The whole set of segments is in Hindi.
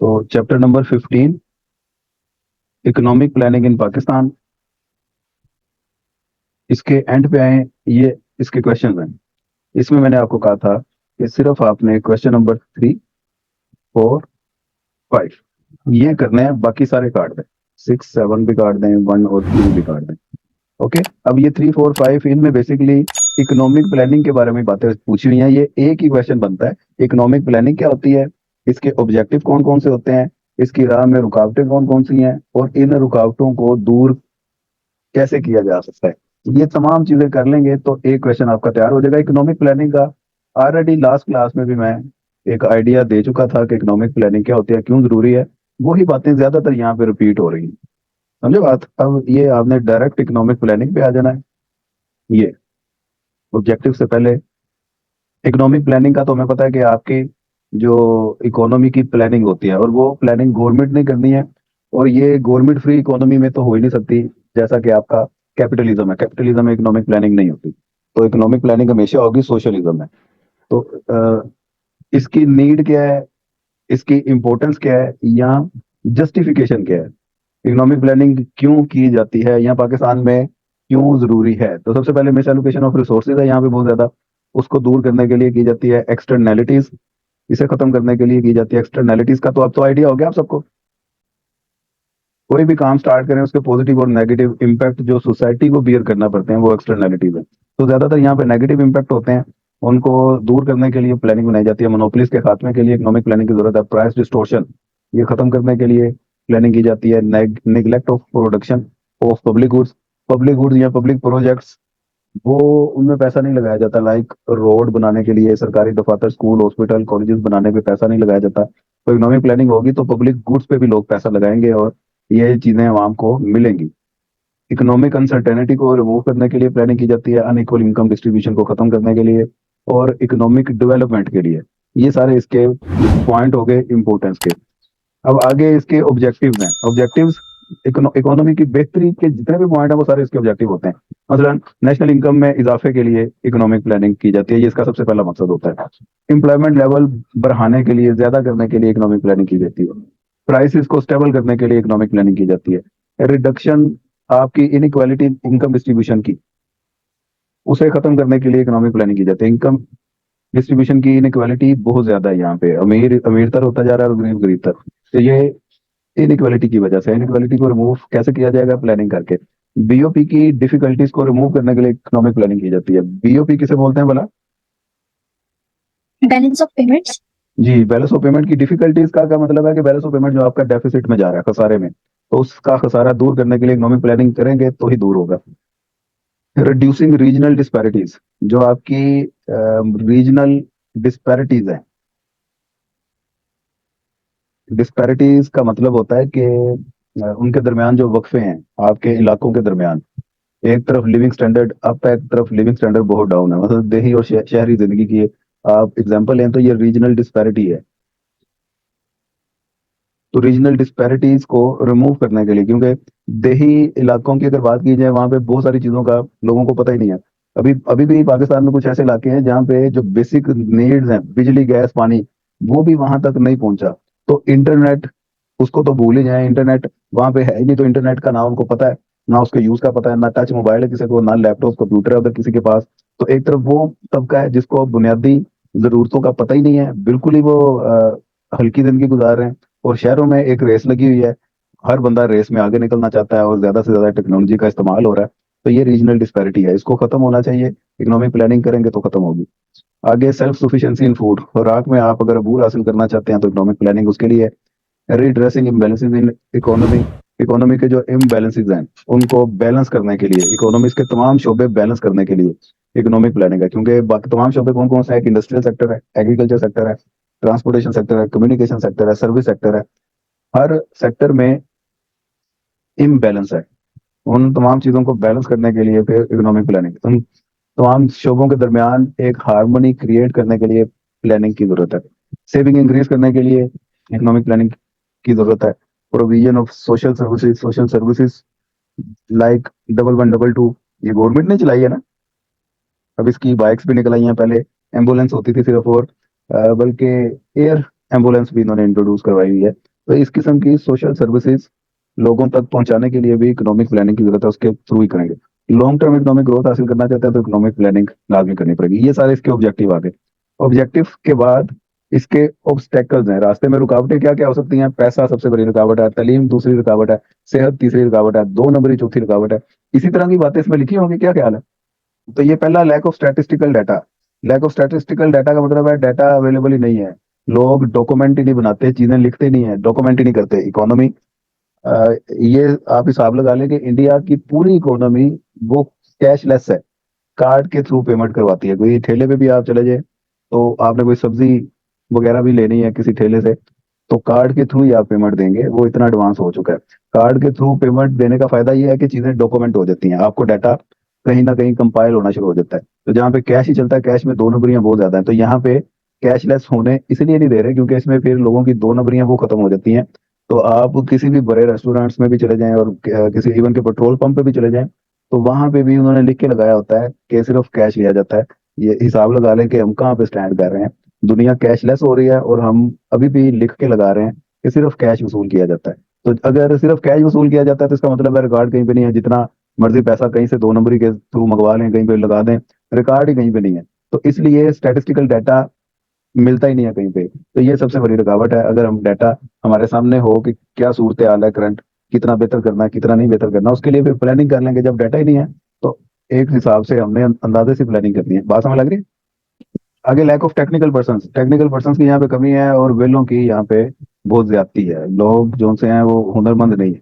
तो chapter number 15 economic planning in Pakistan, इसके एंड पे आए। ये इसके क्वेश्चन हैं। इसमें मैंने आपको कहा था कि सिर्फ आपने क्वेश्चन नंबर 3, 4, 5 ये करने हैं, बाकी सारे काट दें। 6, 7 भी काट दें, 1 और 3 भी काट दें। ओके, अब ये 3, 4, 5 इनमें बेसिकली इकोनॉमिक प्लानिंग के बारे में बातें पूछी हुई हैं। ये एक ही क्वेश्चन बनता है, इकोनॉमिक प्लानिंग क्या होती है, इसके ऑब्जेक्टिव कौन कौन से होते हैं, इसकी राह में रुकावटें कौन कौन सी हैं, और इन रुकावटों को दूर कैसे किया जा सकता है। ये तमाम चीजें कर लेंगे तो एक क्वेश्चन आपका तैयार हो जाएगा इकोनॉमिक प्लानिंग का। ऑलरेडी लास्ट क्लास में भी मैं एक आइडिया दे चुका था कि इकोनॉमिक प्लानिंग क्या होती है, क्यों जरूरी है। वही बातें ज्यादातर यहाँ पे रिपीट हो रही हैं। समझे बात। अब ये आपने डायरेक्ट इकोनॉमिक प्लानिंग पे आ जाना है। ये ऑब्जेक्टिव से पहले इकोनॉमिक प्लानिंग का तो हमें पता है कि आपकी जो इकोनॉमी की प्लानिंग होती है, और वो प्लानिंग गवर्नमेंट ने करनी है। और ये गवर्नमेंट फ्री इकोनॉमी में तो हो ही नहीं सकती, जैसा कि आपका कैपिटलिज्म है। कैपिटलिज्म में इकोनॉमिक प्लानिंग नहीं होती, तो इकोनॉमिक प्लानिंग हमेशा होगी सोशलिज्म में। तो इसकी नीड क्या है, इसकी इंपॉर्टेंस क्या है, या जस्टिफिकेशन क्या है, इकोनॉमिक प्लानिंग क्यों की जाती है, या पाकिस्तान में क्यों जरूरी है। तो सबसे पहले मिस एलोकेशन ऑफ रिसोर्सेज है यहाँ पे बहुत ज्यादा, उसको दूर करने के लिए की जाती है। एक्सटर्नैलिटीज, इसे खत्म करने के लिए की जाती है। एक्सटर्नैलिटीज का तो अब तो आइडिया हो गया आप सबको। कोई भी काम स्टार्ट करें, उसके पॉजिटिव और नेगेटिव इम्पैक्ट जो सोसाइटी को बियर करना पड़ते हैं, वो एक्सटर्नैलिटीज है। तो ज्यादातर यहाँ पे नेगेटिव इम्पैक्ट होते हैं, उनको दूर करने के लिए प्लानिंग बनाई जाती है। मोनोपोलीज के खात्मे के लिए इकोनॉमिक प्लानिंग की जरूरत है। प्राइस डिस्टोर्शन, ये खत्म करने के लिए प्लानिंग की जाती है। Neglect of production of public goods या पब्लिक प्रोजेक्ट्स, वो उनमें पैसा नहीं लगाया जाता। लाइक रोड बनाने के लिए, सरकारी दफातर, स्कूल, हॉस्पिटल, कॉलेजेस बनाने पे पैसा नहीं लगाया जाता। तो इकोनॉमिक प्लानिंग होगी तो पब्लिक गुड्स पे भी लोग पैसा लगाएंगे, और ये चीजें आवाम को मिलेंगी। इकोनॉमिक अनसर्टेनिटी को रिमूव करने के लिए प्लानिंग की जाती है। अनइक्वल इनकम डिस्ट्रीब्यूशन को खत्म करने के लिए, और इकोनॉमिक डेवलपमेंट के लिए। ये सारे इसके पॉइंट हो गए इंपॉर्टेंस के। अब आगे इसके ऑब्जेक्टिव्स हैं। ऑब्जेक्टिव्स इकोनॉमी की बेहतरी के जितने भी पॉइंट हैं, वो सारे इसके ऑब्जेक्टिव होते हैं। मसलन नेशनल इनकम में इजाफे के लिए इकोनॉमिक प्लानिंग की जाती है, ये इसका सबसे पहला मकसद होता है। एम्प्लॉयमेंट लेवल बढ़ाने के लिए, ज्यादा करने के लिए इकोनॉमिक प्लानिंग की जाती है। प्राइसेस को स्टेबल करने के लिए इकोनॉमिक प्लानिंग की जाती है। रिडक्शन आपकी इनइक्वालिटी इनकम डिस्ट्रीब्यूशन की, उसे खत्म करने के लिए इकोनॉमिक प्लानिंग की जाती है। इनकम डिस्ट्रीब्यूशन की इनइक्वालिटी बहुत ज्यादा है यहाँ पे, अमीर अमीरतर होता जा रहा है और गरीब गरीबतर। तो ये इनइक्वालिटी की वजह से, इनइक्वालिटी को रिमूव कैसे किया जाएगा, प्लानिंग करके। बीओपी की डिफिकल्टीज को रिमूव करने के लिए इकोनॉमिक प्लानिंग की जाती है। बीओपी किसे बोलते हैं बोला? Balance of payments. जी, बैलेंस ऑफ पेमेंट की डिफिकल्टीज का मतलब है कि बैलेंस ऑफ पेमेंट जो आपका डेफिसिट में जा रहा है, खसारे में, तो उसका खसारा दूर करने के लिए इकोनॉमिक प्लानिंग करेंगे तो ही दूर होगा। रिड्यूसिंग रीजनल डिस्पैरिटीज, जो आपकी रीजनल डिस्पैरिटीज है। डिस्पैरिटीज का मतलब होता है कि उनके दरमियान जो वक्फे हैं आपके इलाकों के दरमियान, एक तरफ लिविंग स्टैंडर्ड अप है, एक तरफ लिविंग स्टैंडर्ड बहुत डाउन है। मतलब देही और शहरी जिंदगी की आप एग्जांपल लें तो ये रीजनल डिस्पैरिटी है। तो रीजनल डिस्पैरिटीज को रिमूव करने के लिए, क्योंकि देही इलाकों की अगर बात की जाए, वहां पे बहुत सारी चीजों का लोगों को पता ही नहीं है। अभी अभी भी पाकिस्तान में कुछ ऐसे इलाके हैं जहाँ पे जो बेसिक नीड्स हैं, बिजली, गैस, पानी, वो भी वहां तक नहीं पहुंचा। तो इंटरनेट, उसको तो भूल ही जाए। इंटरनेट वहां पे है ही नहीं, तो इंटरनेट का ना उनको पता है, ना उसके यूज का पता है। ना टच मोबाइल है किसी को, ना लैपटॉप कंप्यूटर है उधर किसी के पास। तो एक तरफ वो तबका है जिसको बुनियादी जरूरतों का पता ही नहीं है, बिल्कुल ही वो हल्की जिंदगी गुजार रहे हैं। और शहरों में एक रेस लगी हुई है, हर बंदा रेस में आगे निकलना चाहता है, और ज्यादा से ज्यादा टेक्नोलॉजी का इस्तेमाल हो रहा है। तो ये रीजनल डिस्पैरिटी है, इसको खत्म होना चाहिए। इकोनॉमिक प्लानिंग करेंगे तो खत्म होगी। आगे सेल्फ सफिशिएंसी इन फूड, खुराक में आप अगर अबूर हासिल करना चाहते हैं तो इकोनॉमिक प्लानिंग उसके लिए। रीड्रेसिंग इम्बैलेंसेस इन इकोनॉमी, इकोनॉमी के जो इम्बैलेंसेस हैं उनको बैलेंस करने के लिए, इकोनॉमिक्स के तमाम शोबे बैलेंस करने के लिए इकोनॉमिक प्लानिंग है। क्योंकि बाकी तमाम शोबे कौन कौन से हैं? इंडस्ट्रियल सेक्टर है, एग्रीकल्चर सेक्टर है, ट्रांसपोर्टेशन सेक्टर है, कम्युनिकेशन सेक्टर है, सर्विस सेक्टर है। हर सेक्टर में इम्बैलेंस है। उन तमाम चीजों को बैलेंस करने के लिए फिर इकोनॉमिक प्लानिंग, उन तमाम शोबों के दरमियान एक हार्मनी क्रिएट करने के लिए प्लानिंग की जरूरत है। सेविंग इंक्रीज करने के लिए इकोनॉमिक प्लानिंग की जरूरत है। Provision of social services like 1122, ये गवर्नमेंट ने चलाई है ना। अब इसकी बाइक्स भी निकल आई हैं, पहले एम्बुलेंस होती थी सिर्फ, और बल्कि एयर एम्बुलेंस भी इन्होंने इंट्रोड्यूस करवाई हुई है। तो इस किस्म की सोशल सर्विसेज लोगों तक पहुंचाने के लिए भी इकोनॉमिक प्लानिंग की जरूरत है, उसके थ्रू ही करेंगे। लॉन्ग टर्म इकोनॉमिक ग्रोथ हासिल करना चाहते हैं तो इकोनॉमिक प्लानिंग लाजमी करनी पड़ेगी। ये सारे इसके ऑब्जेक्टिव आ गए। ऑब्जेक्टिव के बाद इसके ऑब्स्टेकल्स हैं, रास्ते में रुकावटें क्या क्या हो सकती हैं। पैसा सबसे बड़ी रुकावट है, तालीम दूसरी रुकावट है, सेहत तीसरी रुकावट है, 2 नंबरी चौथी रुकावट है। इसी तरह की बातें इसमें लिखी होंगी, क्या ख्याल है? तो ये पहला, lack of statistical data. Lack of statistical data का मतलब है डाटा अवेलेबल ही नहीं है, लोग डॉक्यूमेंट ही नहीं बनाते, चीजें लिखते नहीं है, डॉक्यूमेंट ही नहीं करते। इकोनॉमी, ये आप हिसाब लगा लें कि इंडिया की पूरी इकोनॉमी वो कैशलेस है, कार्ड के थ्रू पेमेंट करवाती है। कोई ठेले पे भी आप चले जाए तो आपने कोई सब्जी वगैरह भी लेनी है किसी ठेले से, तो कार्ड के थ्रू ही आप पेमेंट देंगे, वो इतना एडवांस हो चुका है। कार्ड के थ्रू पेमेंट देने का फायदा ये है कि चीजें डॉक्यूमेंट हो जाती हैं, आपको डाटा कहीं ना कहीं कंपाइल होना शुरू हो जाता है। तो जहाँ पे कैश ही चलता है, कैश में 2 नंबरियां बहुत ज्यादा है, तो यहाँ पे कैशलेस होने इसलिए नहीं दे रहे क्योंकि इसमें फिर लोगों की 2 नंबरियां वो खत्म हो जाती हैं। तो आप किसी भी बड़े रेस्टोरेंट्स में भी चले जाएं और किसी इवन के पेट्रोल पंप पे भी चले जाएं, तो वहां पे भी उन्होंने लिख के लगाया होता है कि सिर्फ कैश लिया जाता है। ये हिसाब लगा लें कि हम कहाँ पे स्टैंड कर रहे हैं। दुनिया कैशलेस हो रही है और हम अभी भी लिख के लगा रहे हैं कि सिर्फ कैश वसूल किया जाता है। तो अगर सिर्फ कैश वसूल किया जाता है तो इसका मतलब है रिकॉर्ड कहीं पे नहीं है, जितना मर्जी पैसा कहीं से 2 नंबरी के थ्रू मंगवा लें, कहीं पे लगा दें, रिकॉर्ड ही कहीं पे नहीं है। तो इसलिए स्टैटिस्टिकल डाटा मिलता ही नहीं है कहीं पे। तो ये सबसे बड़ी रुकावट है। अगर हम डाटा हमारे सामने हो कि क्या सूरत हाल है करंट, कितना बेहतर करना है, कितना नहीं बेहतर करना, उसके लिए फिर प्लानिंग कर लेंगे। जब डाटा ही नहीं है तो एक हिसाब से हमने अंदाजे से प्लानिंग करनी है। बात समझ लग रही है? आगे, lack of technical person. Technical person की यहाँ पे कमी है और वेलों की यहाँ पे बहुत ज्यादती है। लोग जो से हैं वो हुनरमंद नहीं है,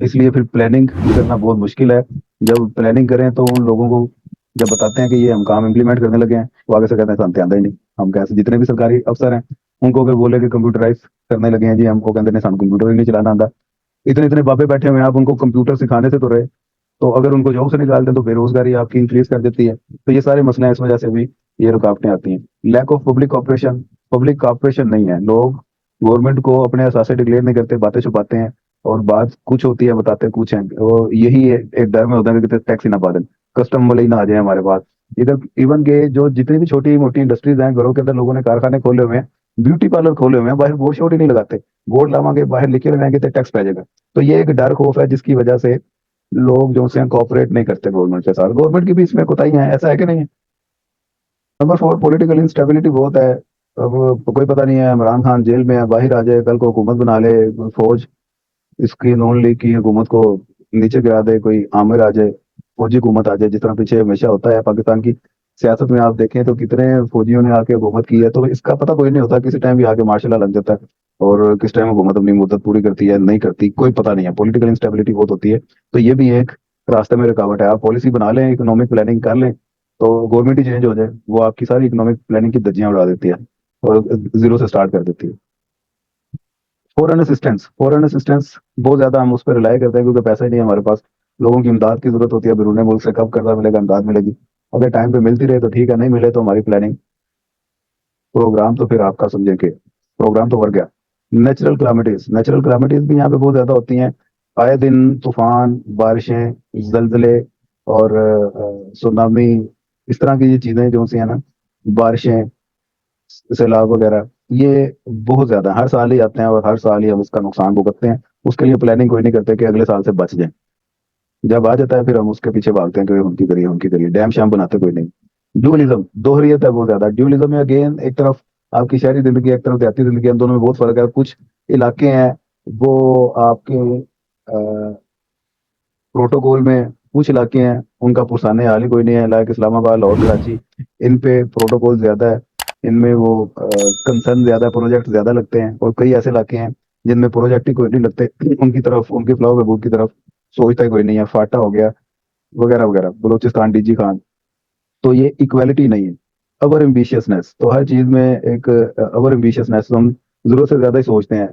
इसलिए फिर प्लानिंग करना बहुत मुश्किल है। जब प्लानिंग करें तो उन लोगों को जब बताते हैं कि ये हम काम इम्प्लीमेंट करने लगे हैं, वो आगे से कहते हैं संते आंदा ही नहीं। हम कैसे, जितने भी सरकारी अफसर हैं उनको अगर बोले कि कंप्यूटराइज करने लगे हैं जी, हमको कहते हैं कंप्यूटर ही नहीं चलाना आंदा। इतने इतने बाबे बैठे हुए हैं, आप उनको कंप्यूटर सिखाने से तो रहे, तो अगर उनको जॉब से निकाल दें तो बेरोजगारी आपकी इंक्रीज कर देती है। तो ये सारे मसले हैं, इस वजह से भी ये रुकावटें आती हैं। Lack of public cooperation. Public cooperation नहीं है, लोग गवर्नमेंट को अपने असासे डिक्लेयर नहीं करते, बातें छुपाते हैं और बात कुछ होती है बताते कुछ हैं। वो यही एक डर में होता है कि टैक्स ही ना पा दें, कस्टम वाले ही ना आ जाए हमारे पास। इधर इवन के जो जितनी भी छोटी मोटी इंडस्ट्रीज हैं, घरों के अंदर लोगों ने कारखाने खोले हुए हैं, ब्यूटी पार्लर खोले हुए हैं, बाहर बोर्ड शोर्ड ही नहीं लगाते। बोर्ड लावांगे बाहर लिखे रहेंगे तो टैक्स पै जाएगा। तो ये एक डर खौफ है जिसकी वजह से लोग जो से कोऑपरेट नहीं करते गवर्नमेंट के साथ। गवर्नमेंट की भी इसमें कोताही है, ऐसा है कि नहीं है? नंबर 4, पॉलिटिकल इंस्टेबिलिटी बहुत है। अब कोई पता नहीं है, इमरान खान जेल में है, बाहर आ जाए, कल को हुकूमत बना ले, फौज इसकी नॉन लीग की हुकूमत को नीचे गिरा दे, कोई आमिर आ जाए, फौजी हुकूमत आ जाए, जिस तरह पीछे हमेशा होता है पाकिस्तान की सियासत में। आप देखें तो कितने फौजियों ने आके हुकूमत की है, तो इसका पता कोई नहीं होता, किसी टाइम भी आके मार्शल लॉ लग जाता है और किस टाइम हुकूमत अपनी मुद्दत पूरी करती है नहीं करती, कोई पता नहीं है। पॉलिटिकल इंस्टेबिलिटी बहुत होती है, तो ये भी एक रास्ते में रुकावट है। आप पॉलिसी बना लें, इकोनॉमिक प्लानिंग कर लें, तो गवर्नमेंट ही चेंज हो जाए, वो आपकी सारी इकोनॉमिक प्लानिंग की धज्जियां उड़ा देती है और जीरो से स्टार्ट कर देती है। फॉरेन असिस्टेंस बहुत ज्यादा हम उस पर रिलाई करते हैं क्योंकि पैसा ही नहीं है हमारे पास। लोगों की इमदाद की जरूरत होती है, बैरून मुल्क से कब कर्जा मिलेगा, इमदाद मिलेगी। अगर टाइम पे मिलती रहे तो ठीक है, नहीं मिले तो हमारी प्लानिंग प्रोग्राम तो फिर आपका समझे कि प्रोग्राम तो वर्क गया। नेचुरल क्लामिटीज भी यहाँ पे बहुत ज्यादा होती हैं। आए दिन तूफान, बारिशें, जलजले और सुनामी, इस तरह की ये चीजें जो सी है ना, बारिशें, सैलाब वगैरह, ये बहुत ज्यादा हर साल ही आते हैं और हर साल ही हम इसका नुकसान भुगतते हैं। उसके लिए प्लानिंग कोई नहीं करते कि अगले साल से बच जाए। जब आ जाता है फिर हम उसके पीछे भागते हैं कि उनकी करिए, डैम शैम बनाते कोई नहीं। ड्यूलिज्म, दोहरियत है बहुत ज्यादा। ड्यूलिज्म में अगेन, एक तरफ आपकी शहरी जिंदगी, एक तरफ देहाती जिंदगी, हम दोनों में बहुत फर्क है। कुछ इलाके हैं वो आपके प्रोटोकॉल में, कुछ इलाके हैं उनका पुरसाने हाल ही कोई नहीं है, लाइक इस्लामाबाद, लाहौर, कराची, इन पे प्रोटोकॉल ज्यादा है, इनमें वो कंसर्न ज्यादा, प्रोजेक्ट ज्यादा लगते हैं। और कई ऐसे इलाके हैं जिनमें प्रोजेक्ट ही कोई नहीं लगते, उनकी तरफ, उनकी फलाह बहबूद की तरफ सोचता ही कोई नहीं है। फाटा हो गया वगैरह वगैरह, बलोचिस्तान, डीजी खान। तो ये इक्वालिटी नहीं है। अवर एम्बिशियसनेस, तो हर चीज में एक अवर एम्बिशियसनेस, हम जरूरत से ज्यादा ही सोचते हैं,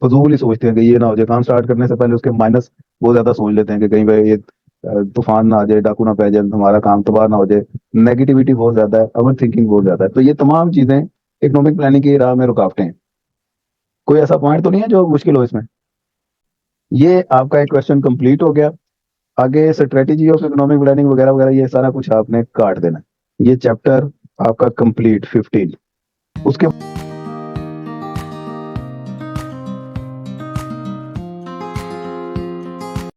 फजूल ही सोचते हैं कि ये ना हो जाए। काम स्टार्ट करने से पहले उसके माइनस बहुत ज्यादा सोच लेते हैं कि कहीं पे ये तूफान ना आ जाए, डाकू ना पै जाए, हमारा काम तबाह ना हो जाए। नेगेटिविटी बहुत ज्यादा है, ओवर थिंकिंग बहुत ज्यादा है। तो ये तमाम चीजें इकोनॉमिक प्लानिंग की राह में रुकावटें हैं। कोई ऐसा पॉइंट तो नहीं है जो मुश्किल हो इसमें? ये आपका एक क्वेश्चन कंप्लीट हो गया। आगे स्ट्रेटेजी ऑफ इकोनॉमिक प्लानिंग वगैरह वगैरह, ये सारा कुछ आपने काट देना है। ये चैप्टर आपका कंप्लीट 15। उसके